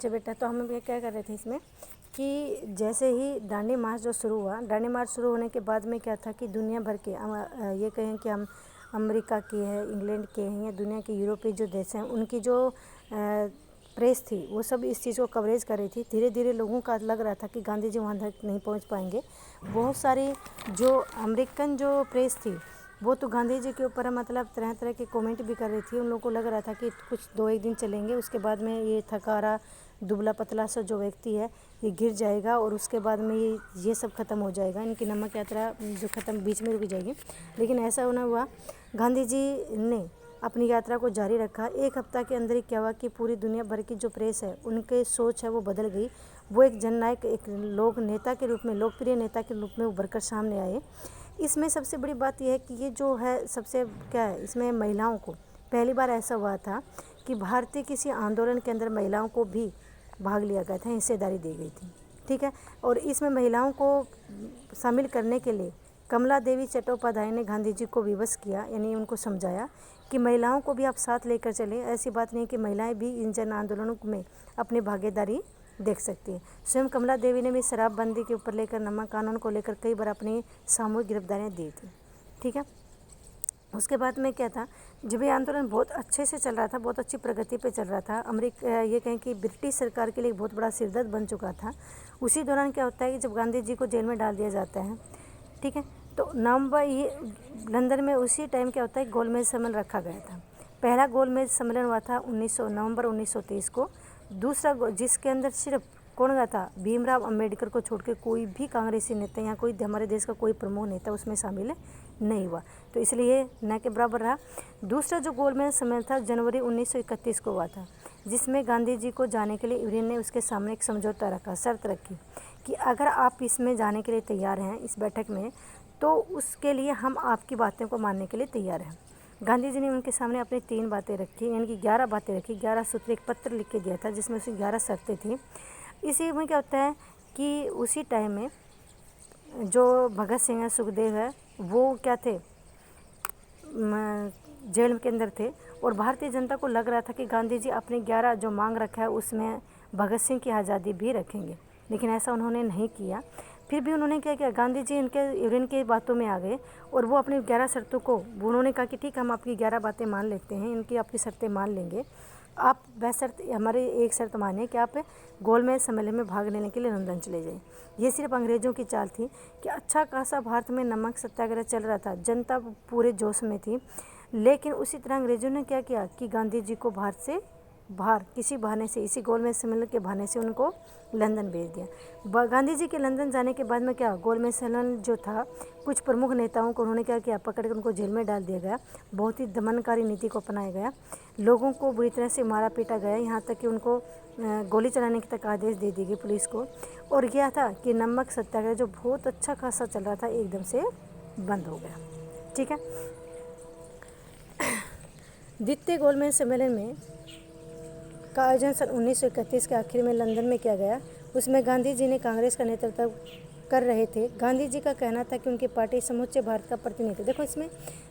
अच्छा बेटा, तो हम ये क्या कर रहे थे इसमें कि जैसे ही दांडी मार्च जो शुरू हुआ, दांडी मार्च शुरू होने के बाद में क्या था कि दुनिया भर के ये कहें कि हम अमेरिका के हैं, इंग्लैंड के हैं या दुनिया के यूरोपीय जो देश हैं, उनकी जो प्रेस थी वो सब इस चीज़ को कवरेज कर रही थी। धीरे धीरे लोगों का लग रहा था कि गांधी जी वहाँ तक नहीं पहुँच पाएंगे। बहुत सारी जो अमेरिकन जो प्रेस थी वो तो गांधी जी के ऊपर मतलब तरह तरह के कमेंट भी कर रही थी। उन लोगों को लग रहा था कि कुछ 2-1 दिन चलेंगे, उसके बाद में ये थकारा दुबला पतला सा जो व्यक्ति है ये गिर जाएगा और उसके बाद में ये सब खत्म हो जाएगा, इनकी नमक यात्रा जो खत्म बीच में रुक जाएगी। लेकिन ऐसा होना हुआ, गांधी जी ने अपनी यात्रा को जारी रखा। 1 हफ्ता के अंदर ही क्या हुआ कि पूरी दुनिया भर की जो प्रेस है उनके सोच है वो बदल गई। वो एक जननायक, एक लोक नेता के रूप में, लोकप्रिय नेता के रूप में उभर कर सामने आए। इसमें सबसे बड़ी बात यह है कि ये जो है सबसे क्या है, इसमें महिलाओं को पहली बार ऐसा हुआ था कि भारतीय किसी आंदोलन के अंदर महिलाओं को भी भाग लिया गया था, हिस्सेदारी दी गई थी। ठीक है, और इसमें महिलाओं को शामिल करने के लिए कमला देवी चट्टोपाध्याय ने गांधी जी को विवश किया, यानी उनको समझाया कि महिलाओं को भी आप साथ लेकर चलें। ऐसी बात नहीं कि महिलाएं भी इन जन आंदोलनों में अपनी भागीदारी देख सकती है। स्वयं कमला देवी ने भी शराबबंदी के ऊपर लेकर, नमक कानून को लेकर कई बार अपनी सामूहिक गिरफ्तारियाँ दी थी। ठीक है, उसके बाद में क्या था, जब ये आंदोलन बहुत अच्छे से चल रहा था, बहुत अच्छी प्रगति पे चल रहा था, अमेरिका ये कहें कि ब्रिटिश सरकार के लिए बहुत बड़ा सिरदर्द बन चुका था। उसी दौरान क्या होता है कि जब गांधी जी को जेल में डाल दिया जाता है, ठीक है, तो नवंबर ये लंदन में उसी टाइम क्या होता है, गोलमेज सम्मेलन रखा गया था। पहला गोलमेज सम्मेलन हुआ था नवंबर 1923 को। दूसरा जिसके अंदर सिर्फ कौन गया था, भीमराव अंबेडकर को छोड़ के कोई भी कांग्रेसी नेता या कोई हमारे देश का कोई प्रमुख नेता उसमें शामिल नहीं हुआ, तो इसलिए न के बराबर रहा। दूसरा जो गोलमेज सम्मेलन था जनवरी 1931 को हुआ था, जिसमें गांधी जी को जाने के लिए यूनियन ने उसके सामने एक समझौता रखा, शर्त रखी कि अगर आप इसमें जाने के लिए तैयार हैं, इस बैठक में, तो उसके लिए हम आपकी बातों को मानने के लिए तैयार हैं। गांधी जी ने उनके सामने अपनी 3 बातें रखी, यानी कि 11 बातें रखी, 11 सूत्र एक पत्र लिख के दिया था जिसमें उसकी 11 शर्तें थी। इसी में क्या होता है कि उसी टाइम में जो भगत सिंह है, सुखदेव है, वो क्या थे, जेल के अंदर थे। और भारतीय जनता को लग रहा था कि गांधी जी अपने 11 जो मांग रखा है उसमें भगत सिंह की आज़ादी भी रखेंगे, लेकिन ऐसा उन्होंने नहीं किया। फिर भी उन्होंने क्या किया, गांधी जी इनके यूनियन की बातों में आ गए और वो अपनी 11 शर्तों को उन्होंने कहा कि ठीक, हम आपकी 11 बातें मान लेते हैं, इनकी आपकी शर्तें मान लेंगे, आप वह शर्त, हमारी एक शर्त मानिए कि आप गोलमेज सम्मेलन में भाग लेने के लिए लंदन चले जाइए। ये सिर्फ अंग्रेज़ों की चाल थी कि अच्छा खासा भारत में नमक सत्याग्रह चल रहा था, जनता पूरे जोश में थी, लेकिन उसी तरह अंग्रेज़ों ने क्या किया कि गांधी जी को भारत से बाहर किसी बहाने से, इसी गोलमेज सम्मेलन के बहाने से उनको लंदन भेज दिया। गांधी जी के लंदन जाने के बाद में क्या, गोलमेज सम्मेलन जो था, कुछ प्रमुख नेताओं को उन्होंने क्या किया, पकड़ कर उनको जेल में डाल दिया गया। बहुत ही दमनकारी नीति को अपनाया गया, लोगों को बुरी तरह से मारा पीटा गया, यहाँ तक कि उनको गोली चलाने के तक आदेश दे दी गई पुलिस को। और क्या था कि नमक सत्याग्रह जो बहुत अच्छा खासा चल रहा था एकदम से बंद हो गया। ठीक है, द्वितीय गोलमेज सम्मेलन में का आयोजन सन 1931 के आखिर में लंदन में किया गया। उसमें गांधी जी ने कांग्रेस का नेतृत्व कर रहे थे। गांधी जी का कहना था कि उनकी पार्टी समूचे भारत का प्रतिनिधित्व। देखो, इसमें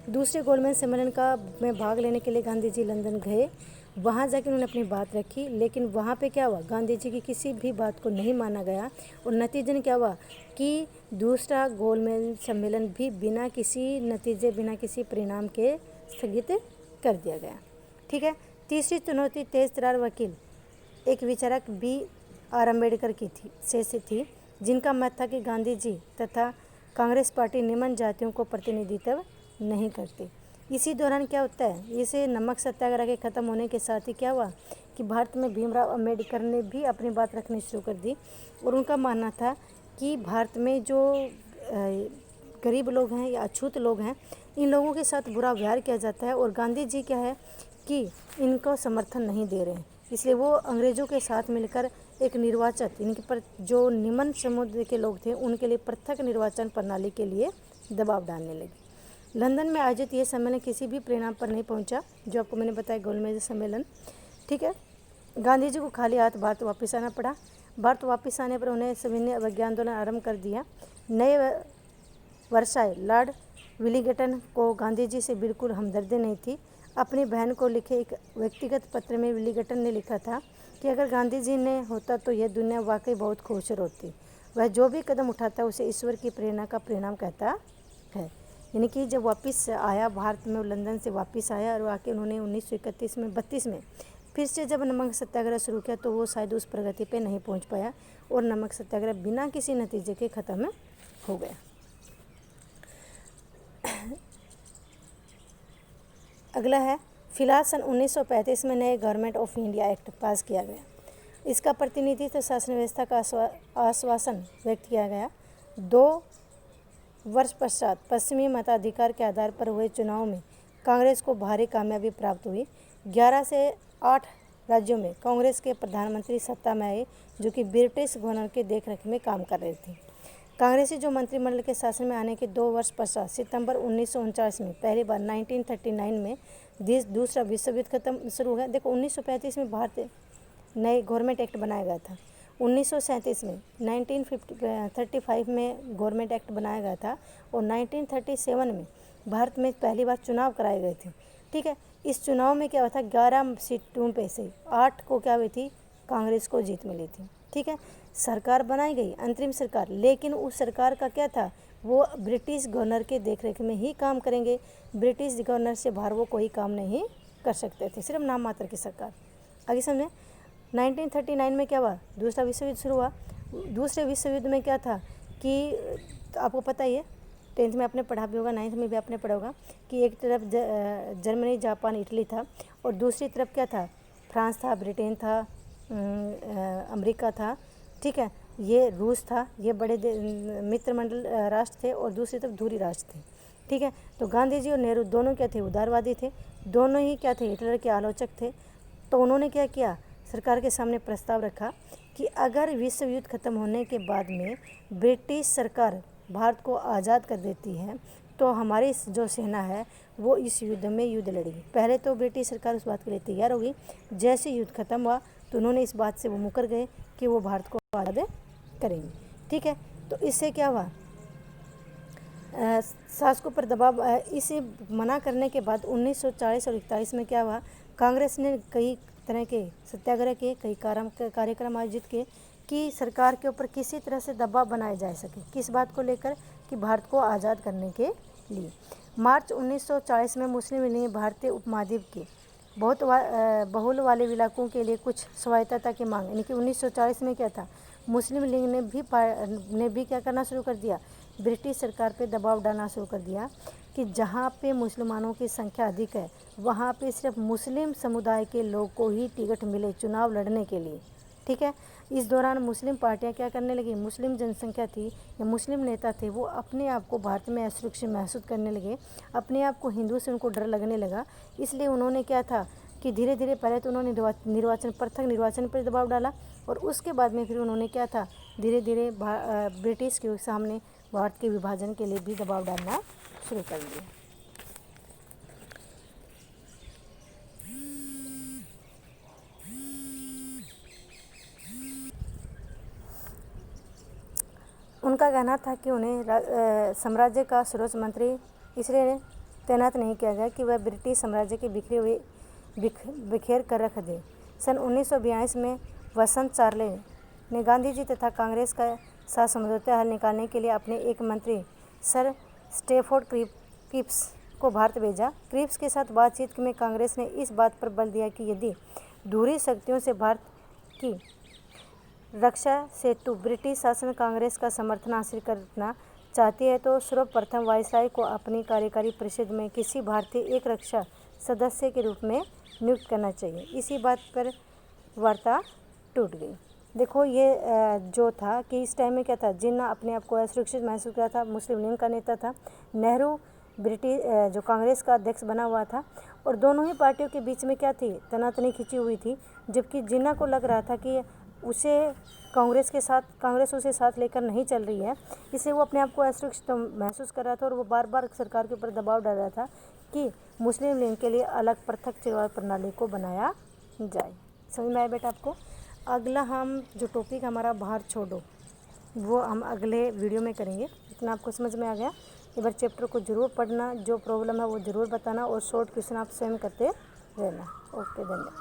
दूसरे गोलमेज सम्मेलन का में भाग लेने के लिए गांधी जी लंदन गए, वहाँ जाकर उन्होंने अपनी बात रखी, लेकिन वहाँ पे क्या हुआ, गांधी जी की किसी भी बात को नहीं माना गया और नतीजन क्या हुआ कि दूसरा गोलमेज सम्मेलन भी बिना किसी नतीजे, बिना किसी परिणाम के स्थगित कर दिया गया। ठीक है, तीसरी चुनौती तेज तर्रार वकील, एक विचारक B.R. अम्बेडकर की थी, जिनका मत था कि गांधी जी तथा कांग्रेस पार्टी निम्न जातियों को प्रतिनिधित्व नहीं करती। इसी दौरान क्या होता है, इसे नमक सत्याग्रह के ख़त्म होने के साथ ही क्या हुआ कि भारत में भीमराव अम्बेडकर ने भी अपनी बात रखनी शुरू कर दी और उनका मानना था कि भारत में जो गरीब लोग हैं या अछूत लोग हैं, इन लोगों के साथ बुरा व्यवहार किया जाता है और गांधी जी क्या है कि इनको समर्थन नहीं दे रहे हैं। इसलिए वो अंग्रेज़ों के साथ मिलकर एक निर्वाचक, इनके पर जो निम्न समुदाय के लोग थे उनके लिए पृथक निर्वाचन प्रणाली के लिए दबाव डालने लगे। लंदन में आयोजित ये सम्मेलन किसी भी परिणाम पर नहीं पहुंचा, जो आपको मैंने बताया गोलमेज सम्मेलन। ठीक है, गांधी जी को खाली हाथ भारत वापस आना पड़ा। भारत वापस आने पर उन्हें सभी ने अवज्ञा आंदोलन आरंभ कर दिया। नए वर्ष आए, लॉर्ड विलिंगटन को गांधी जी से बिल्कुल हमदर्दी नहीं थी। अपनी बहन को लिखे एक व्यक्तिगत पत्र में विलिंगटन ने लिखा था कि अगर गांधी जी ने होता तो यह दुनिया वाकई बहुत खूबसूरत होती। वह जो भी कदम उठाता उसे ईश्वर की प्रेरणा का परिणाम कहता है। यानी कि जब वापस आया भारत में, लंदन से वापस आया और आके उन्होंने 1931 में 32 में फिर से जब नमक सत्याग्रह शुरू किया तो वो शायद उस प्रगति पे नहीं पहुंच पाया और नमक सत्याग्रह बिना किसी नतीजे के ख़त्म हो गया। अगला है, फिलहाल सन 1935 में नए गवर्नमेंट ऑफ इंडिया एक्ट पास किया गया। इसका प्रतिनिधित्व शासन व्यवस्था का आश्वासन व्यक्त किया गया। 2 वर्ष पश्चात पश्चिमी मताधिकार के आधार पर हुए चुनाव में कांग्रेस को भारी कामयाबी प्राप्त हुई। 11 से 8 राज्यों में कांग्रेस के प्रधानमंत्री सत्ता में आए जो कि ब्रिटिश गवर्नर के देखरेख में काम कर रहे थे। कांग्रेसी जो मंत्रिमंडल के शासन में आने के 2 वर्ष पश्चात सितंबर 1949 में पहली बार 1939 में दूसरा विश्व युद्ध खत्म शुरू हो गया। देखो 1935 में भारत नए गवर्नमेंट एक्ट बनाया गया था। 1937 में 1935 में गवर्नमेंट एक्ट बनाया गया था और 1937 में भारत में पहली बार चुनाव कराए गए थे। ठीक है, इस चुनाव में क्या हुआ था, 11 सीटों पे से 8 को क्या हुई थी, कांग्रेस को जीत मिली थी। ठीक है, सरकार बनाई गई, अंतरिम सरकार, लेकिन उस सरकार का क्या था, वो ब्रिटिश गवर्नर के देखरेख में ही काम करेंगे। ब्रिटिश गवर्नर से बाहर वो कोई काम नहीं कर सकते थे, सिर्फ नाम मात्र की सरकार। आगे समझे, 1939 में क्या हुआ, दूसरा विश्व युद्ध शुरू हुआ। दूसरे विश्व युद्ध में क्या था कि आपको पता ही है, 10th में आपने पढ़ा भी होगा, 9th में भी आपने पढ़ा होगा कि एक तरफ जर्मनी, जापान, इटली था और दूसरी तरफ क्या था, फ्रांस था, ब्रिटेन था, अमेरिका था। ठीक है, ये रूस था, ये बड़े मित्र मंडल राष्ट्र थे और दूसरी तरफ धुरी राष्ट्र थे। ठीक है, तो गांधी जी और नेहरू दोनों क्या थे, उदारवादी थे, दोनों ही क्या थे, हिटलर के आलोचक थे। तो उन्होंने क्या किया, सरकार के सामने प्रस्ताव रखा कि अगर विश्व युद्ध खत्म होने के बाद में ब्रिटिश सरकार भारत को आज़ाद कर देती है तो हमारी जो सेना है वो इस युद्ध में युद्ध लड़ेगी। पहले तो ब्रिटिश सरकार उस बात के लिए तैयार होगी, जैसे युद्ध खत्म हुआ तो उन्होंने इस बात से वो मुकर गए कि वो भारत को आज़ाद करेंगे। ठीक है, तो इससे क्या हुआ, शासकों पर दबाव, इसे मना करने के बाद 1940 और 41 में क्या हुआ, कांग्रेस ने कई तरह के सत्याग्रह किए, कई कार्यक्रम आयोजित किए कि सरकार के ऊपर किसी तरह से दबाव बनाया जा सके, किस बात को लेकर, कि भारत को आज़ाद करने के लिए। मार्च 1940 में मुस्लिम लीग ने भारतीय उपमहाद्वीप के बहुत बहुल वाले इलाकों के लिए कुछ स्वायत्तता की मांग, यानी कि 1940 में क्या था, मुस्लिम लीग ने भी क्या करना शुरू कर दिया, ब्रिटिश सरकार पे दबाव डालना शुरू कर दिया कि जहाँ पे मुसलमानों की संख्या अधिक है वहाँ पे सिर्फ मुस्लिम समुदाय के लोग को ही टिकट मिले चुनाव लड़ने के लिए। ठीक है, इस दौरान मुस्लिम पार्टियां क्या करने लगी, मुस्लिम जनसंख्या थी या मुस्लिम नेता थे वो अपने आप को भारत में असुरक्षित महसूस करने लगे, अपने आप को हिंदू से उनको डर लगने लगा। इसलिए उन्होंने क्या था कि धीरे धीरे पहले तो उन्होंने पृथक निर्वाचन पर दबाव डाला और उसके बाद में फिर उन्होंने क्या था, धीरे धीरे ब्रिटिश के सामने भारत के विभाजन के लिए भी दबाव डालना शुरू कर दिया। उनका कहना था कि उन्हें साम्राज्य का सर्वोच्च मंत्री इसलिए तैनात नहीं किया गया कि वह ब्रिटिश साम्राज्य के बिखेर कर रख दे। सन 1942 में वसंत चार्ले ने गांधी जी तथा कांग्रेस का साथ समझौता हल निकालने के लिए अपने एक मंत्री सर स्टैफोर्ड क्रिप्स को भारत भेजा। क्रिप्स के साथ बातचीत में कांग्रेस ने इस बात पर बल दिया कि यदि दूसरी शक्तियों से भारत की रक्षा हेतु ब्रिटिश शासन कांग्रेस का समर्थन हासिल करना चाहती है तो सर्वप्रथम वायसराय को अपनी कार्यकारी परिषद में किसी भारतीय एक रक्षा सदस्य के रूप में नियुक्त करना चाहिए। इसी बात पर वार्ता टूट गई। देखो ये जो था कि इस टाइम में क्या था, जिन्ना अपने आप को असुरक्षित महसूस किया था, मुस्लिम लीग का नेता था, नेहरू ब्रिटिश जो कांग्रेस का अध्यक्ष बना हुआ था और दोनों ही पार्टियों के बीच में क्या थी, तनातनी खिंची हुई थी। जबकि जिन्ना को लग रहा था कि उसे कांग्रेस उसे साथ लेकर नहीं चल रही है, इसलिए वो अपने आप को असुरक्षित महसूस कर रहा था और वो बार बार सरकार के ऊपर दबाव डाल रहा था कि मुस्लिम लीग के लिए अलग पृथक चुनाव प्रणाली को बनाया जाए। समझ में आया बेटा आपको? अगला हम जो टॉपिक हमारा बाहर छोड़ो वो हम अगले वीडियो में करेंगे। इतना आपको समझ में आ गया? एक बार चैप्टर को ज़रूर पढ़ना, जो प्रॉब्लम है वो ज़रूर बताना और शॉर्ट क्वेश्चन आप स्वयं करते रहना। ओके, धन्यवाद।